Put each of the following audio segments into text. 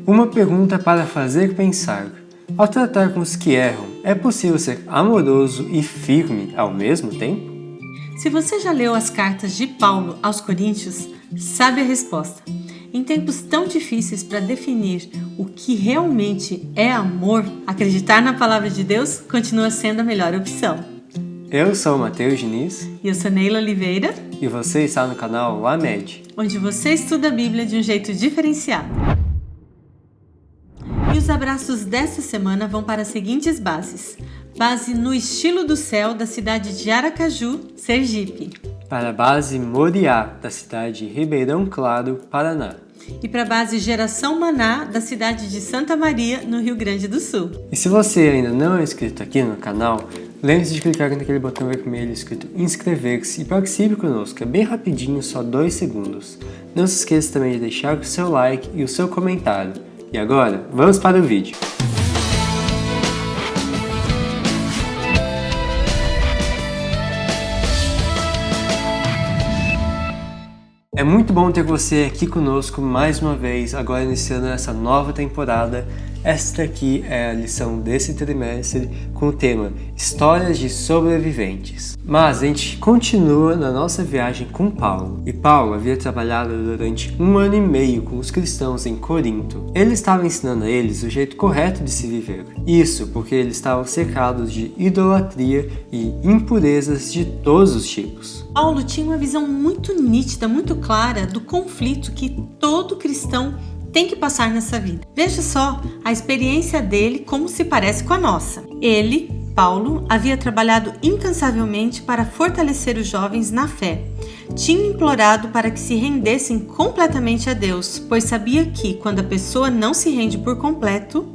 Uma pergunta para fazer pensar. Ao tratar com os que erram, é possível ser amoroso e firme ao mesmo tempo? Se você já leu as cartas de Paulo aos Coríntios, sabe a resposta. Em tempos tão difíceis para definir o que realmente é amor, acreditar na palavra de Deus continua sendo a melhor opção. Eu sou o Matheus Diniz. E eu sou Neila Oliveira. E você está no canal LAMED, onde você estuda a Bíblia de um jeito diferenciado. E os abraços desta semana vão para as seguintes bases. Base No Estilo do Céu, da cidade de Aracaju, Sergipe. Para a base Moriá, da cidade de Ribeirão Claro, Paraná. E para a base Geração Maná, da cidade de Santa Maria, no Rio Grande do Sul. E se você ainda não é inscrito aqui no canal, lembre-se de clicar naquele botão vermelho escrito inscrever-se e participe conosco, é bem rapidinho, só 2 segundos. Não se esqueça também de deixar o seu like e o seu comentário. E agora, vamos para o vídeo. É muito bom ter você aqui conosco mais uma vez, agora iniciando essa nova temporada. Esta aqui é a lição desse trimestre com o tema Histórias de Sobreviventes. Mas a gente continua na nossa viagem com Paulo. E Paulo havia trabalhado durante 1 ano e meio com os cristãos em Corinto. Ele estava ensinando a eles o jeito correto de se viver. Isso porque eles estavam cercados de idolatria e impurezas de todos os tipos. Paulo tinha uma visão muito nítida, muito clara do conflito que todo cristão tem que passar nessa vida. Veja só a experiência dele como se parece com a nossa. Ele, Paulo, havia trabalhado incansavelmente para fortalecer os jovens na fé. Tinha implorado para que se rendessem completamente a Deus, pois sabia que, quando a pessoa não se rende por completo,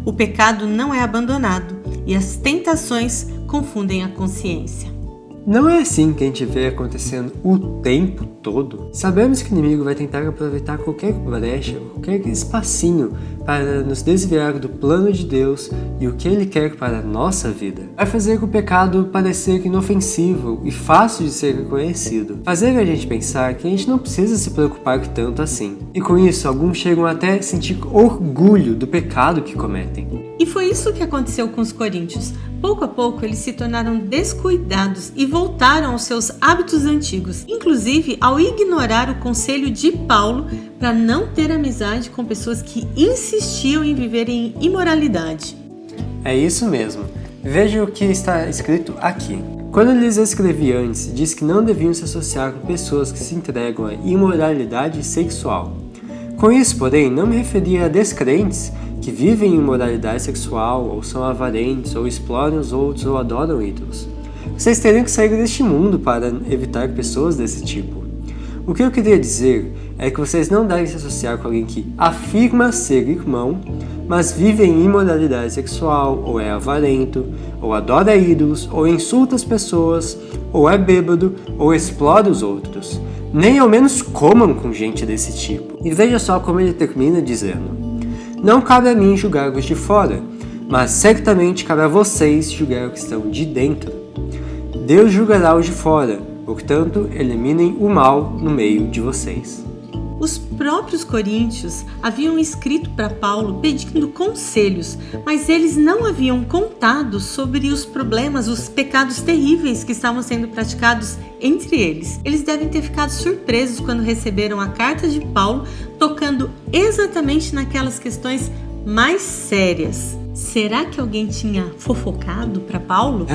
o pecado não é abandonado e as tentações confundem a consciência. Não é assim que a gente vê acontecendo o tempo todo. Sabemos que o inimigo vai tentar aproveitar qualquer brecha, qualquer espacinho para nos desviar do plano de Deus e o que Ele quer para a nossa vida. Vai fazer com o pecado parecer inofensivo e fácil de ser reconhecido. Fazer a gente pensar que a gente não precisa se preocupar tanto assim. E com isso, alguns chegam até a sentir orgulho do pecado que cometem. E foi isso que aconteceu com os coríntios. Pouco a pouco eles se tornaram descuidados e voltaram aos seus hábitos antigos, inclusive ao ignorar o conselho de Paulo para não ter amizade com pessoas que insistiam em viver em imoralidade. É isso mesmo. Veja o que está escrito aqui. Quando lhes escrevi antes, disse que não deviam se associar com pessoas que se entregam à imoralidade sexual. Com isso, porém, não me referia a descrentes que vivem em imoralidade sexual, ou são avarentos, ou exploram os outros, ou adoram ídolos. Vocês teriam que sair deste mundo para evitar pessoas desse tipo. O que eu queria dizer é que vocês não devem se associar com alguém que afirma ser irmão, mas vive em imoralidade sexual, ou é avarento, ou adora ídolos, ou insulta as pessoas, ou é bêbado, ou explora os outros. Nem ao menos comam com gente desse tipo. E veja só como ele termina dizendo: não cabe a mim julgar os de fora, mas certamente cabe a vocês julgar os que estão de dentro. Deus julgará os de fora, portanto, eliminem o mal no meio de vocês. Os próprios coríntios haviam escrito para Paulo pedindo conselhos, mas eles não haviam contado sobre os problemas, os pecados terríveis que estavam sendo praticados entre eles. Eles devem ter ficado surpresos quando receberam a carta de Paulo, tocando exatamente naquelas questões mais sérias. Será que alguém tinha fofocado para Paulo?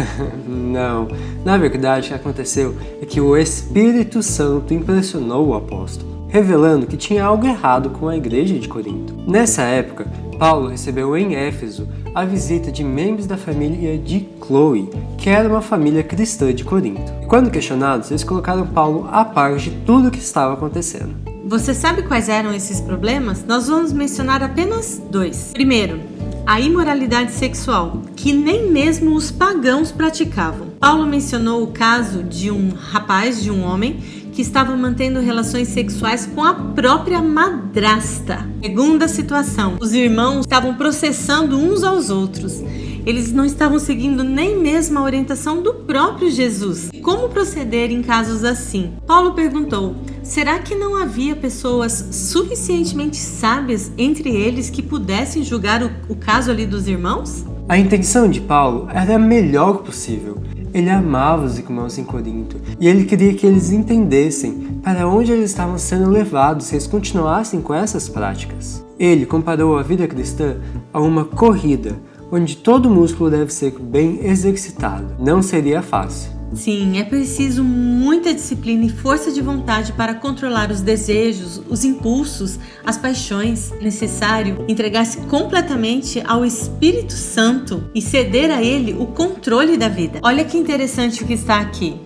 Não. Na verdade, o que aconteceu é que o Espírito Santo impressionou o apóstolo, revelando que tinha algo errado com a igreja de Corinto. Nessa época, Paulo recebeu em Éfeso a visita de membros da família de Chloe, que era uma família cristã de Corinto. E quando questionados, eles colocaram Paulo a par de tudo o que estava acontecendo. Você sabe quais eram esses problemas? Nós vamos mencionar apenas 2. Primeiro, a imoralidade sexual, que nem mesmo os pagãos praticavam. Paulo mencionou o caso de um rapaz, de um homem, que estava mantendo relações sexuais com a própria madrasta. Segunda situação, os irmãos estavam processando uns aos outros. Eles não estavam seguindo nem mesmo a orientação do próprio Jesus. Como proceder em casos assim? Paulo perguntou: será que não havia pessoas suficientemente sábias entre eles que pudessem julgar o caso ali dos irmãos? A intenção de Paulo era a melhor possível. Ele amava os irmãos em Corinto e ele queria que eles entendessem para onde eles estavam sendo levados se eles continuassem com essas práticas. Ele comparou a vida cristã a uma corrida, onde todo músculo deve ser bem exercitado. Não seria fácil. Sim, é preciso muita disciplina e força de vontade para controlar os desejos, os impulsos, as paixões. É necessário entregar-se completamente ao Espírito Santo e ceder a Ele o controle da vida. Olha que interessante o que está aqui.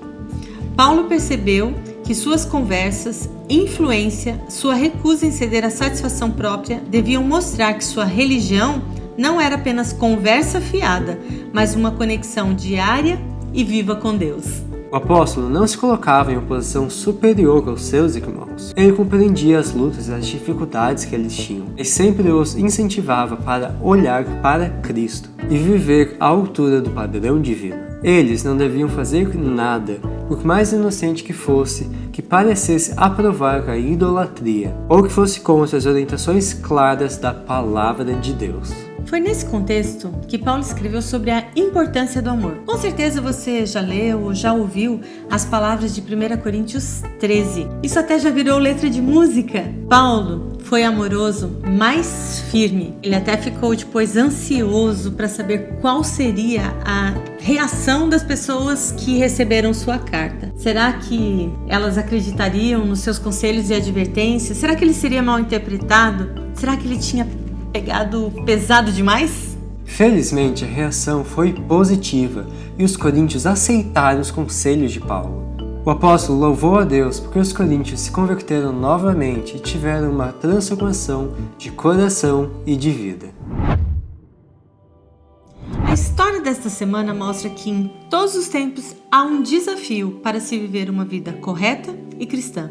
Paulo percebeu que suas conversas, influência, sua recusa em ceder à satisfação própria deviam mostrar que sua religião não era apenas conversa fiada, mas uma conexão diária e viva com Deus. O apóstolo não se colocava em uma posição superior aos seus irmãos. Ele compreendia as lutas e as dificuldades que eles tinham e sempre os incentivava para olhar para Cristo e viver à altura do padrão divino. Eles não deviam fazer nada, por mais inocente que fosse, que parecesse aprovar a idolatria ou que fosse contra as orientações claras da palavra de Deus. Foi nesse contexto que Paulo escreveu sobre a importância do amor. Com certeza você já leu ou já ouviu as palavras de 1 Coríntios 13. Isso até já virou letra de música. Paulo foi amoroso, mas firme. Ele até ficou depois ansioso para saber qual seria a reação das pessoas que receberam sua carta. Será que elas acreditariam nos seus conselhos e advertências? Será que ele seria mal interpretado? Será que ele tinha pegado pesado demais? Felizmente, a reação foi positiva e os coríntios aceitaram os conselhos de Paulo. O apóstolo louvou a Deus porque os coríntios se converteram novamente e tiveram uma transformação de coração e de vida. A história desta semana mostra que em todos os tempos há um desafio para se viver uma vida correta e cristã.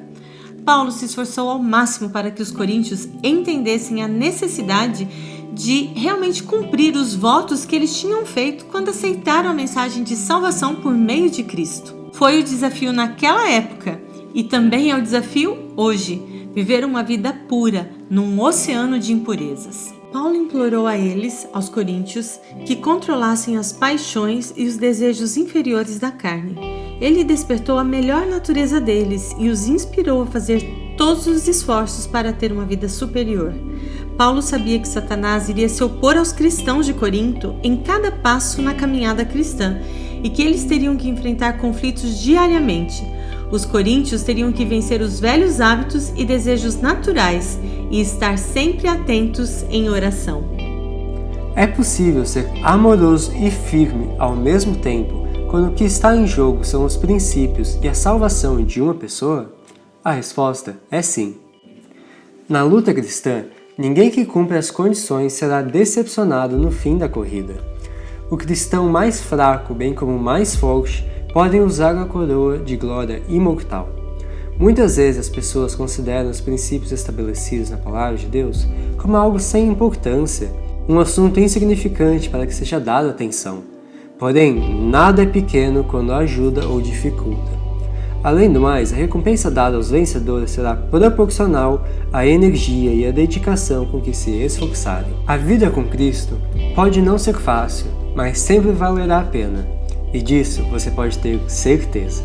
Paulo se esforçou ao máximo para que os coríntios entendessem a necessidade de realmente cumprir os votos que eles tinham feito quando aceitaram a mensagem de salvação por meio de Cristo. Foi o desafio naquela época e também é o desafio hoje, viver uma vida pura num oceano de impurezas. Paulo implorou a eles, aos coríntios, que controlassem as paixões e os desejos inferiores da carne. Ele despertou a melhor natureza deles e os inspirou a fazer todos os esforços para ter uma vida superior. Paulo sabia que Satanás iria se opor aos cristãos de Corinto em cada passo na caminhada cristã e que eles teriam que enfrentar conflitos diariamente. Os coríntios teriam que vencer os velhos hábitos e desejos naturais e estar sempre atentos em oração. É possível ser amoroso e firme ao mesmo tempo quando o que está em jogo são os princípios e a salvação de uma pessoa? A resposta é sim. Na luta cristã, ninguém que cumpre as condições será decepcionado no fim da corrida. O cristão mais fraco, bem como o mais forte, podem usar a coroa de glória imortal. Muitas vezes as pessoas consideram os princípios estabelecidos na palavra de Deus como algo sem importância, um assunto insignificante para que seja dada atenção. Porém, nada é pequeno quando ajuda ou dificulta. Além do mais, a recompensa dada aos vencedores será proporcional à energia e à dedicação com que se esforçarem. A vida com Cristo pode não ser fácil, mas sempre valerá a pena. E disso você pode ter certeza.